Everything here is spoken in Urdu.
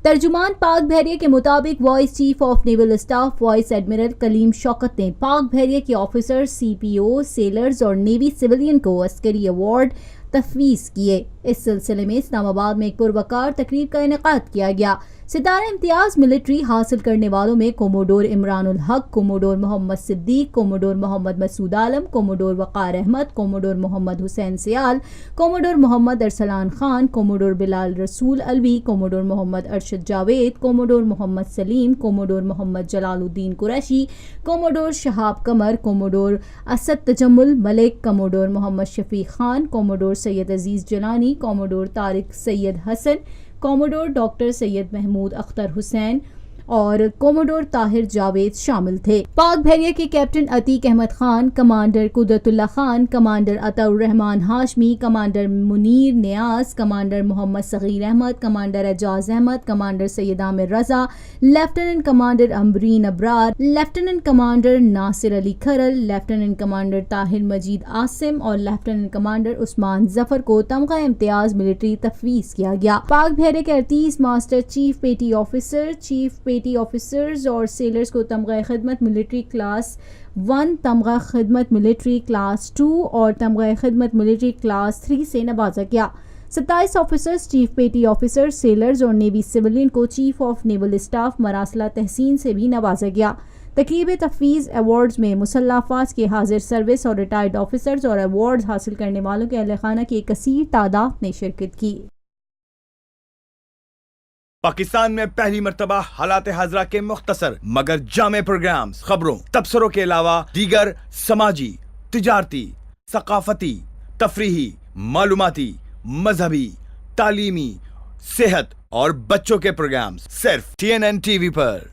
ترجمان پاک بحریہ کے مطابق vice chief of naval staff vice admiral Kaleem Shaukat نے پاک بحریہ کے آفیسر CPO سیلرز اور نیوی سویلین کو عسکری ایوارڈ تفویض کیے۔ اس سلسلے میں اسلام آباد میں ایک پروقار تقریب کا انعقاد کیا گیا۔ ستارہ امتیاز ملٹری حاصل کرنے والوں میں کوموڈور عمران الحق، کوموڈور محمد صدیق، کوموڈور محمد مسعود عالم، کوموڈور وقار احمد، کوموڈور محمد حسین سیال، کوموڈور محمد ارسلان خان، کوموڈور بلال رسول علوی، کوموڈور محمد ارشد جاوید، کوموڈور محمد سلیم، کوموڈور محمد جلال الدین قریشی، کوموڈور شہاب قمر، کوموڈور اسد تجمل ملک، کوموڈور محمد شفیق خان، کوموڈور سید عزیز جلانی، کوموڈور طارق سید حسن، کوموڈور ڈاکٹر سید محمود اختر حسین اور کوموڈور طاہر جاوید شامل تھے۔ پاک بحریہ کے کیپٹن عتیق احمد خان، کمانڈر قدرت اللہ خان، کمانڈر عطا الرحمان ہاشمی، کمانڈر منیر نیاز، کمانڈر محمد صغیر احمد، کمانڈر اعجاز احمد، کمانڈر سید عامر رضا، لیفٹیننٹ کمانڈر امبرین ابرار، لیفٹیننٹ کمانڈر ناصر علی کھرل، لیفٹیننٹ کمانڈر طاہر مجید عاصم اور لیفٹیننٹ کمانڈر عثمان ظفر کو تمغہ امتیاز ملٹری تفویض کیا گیا۔ پاک بحریہ کے 38 ماسٹر چیف پیٹی آفیسر، چیف پیٹی آفیسرز اور سیلرز کو تمغہ خدمت ملٹری کلاس 1، تمغہ خدمت ملٹری کلاس 2 اور تمغہ خدمت ملٹری کلاس 3 سے نوازا گیا۔ 27 آفیسرز، چیف پیٹی آفیسر، سیلرز اور نیوی سویلین کو چیف آف نیول اسٹاف مراسلہ تحسین سے بھی نوازا گیا۔ تقریب تفویض ایوارڈز میں مسلح افواج کے حاضر سروس اور ریٹائرڈ آفیسرز اور ایوارڈز حاصل کرنے والوں کے اہل خانہ کی ایک کثیر تعداد نے شرکت کی۔ پاکستان میں پہلی مرتبہ حالات حاضرہ کے مختصر مگر جامع پروگرامز، خبروں، تبصروں کے علاوہ دیگر سماجی، تجارتی، ثقافتی، تفریحی، معلوماتی، مذہبی، تعلیمی، صحت اور بچوں کے پروگرامز صرف TNN TV پر۔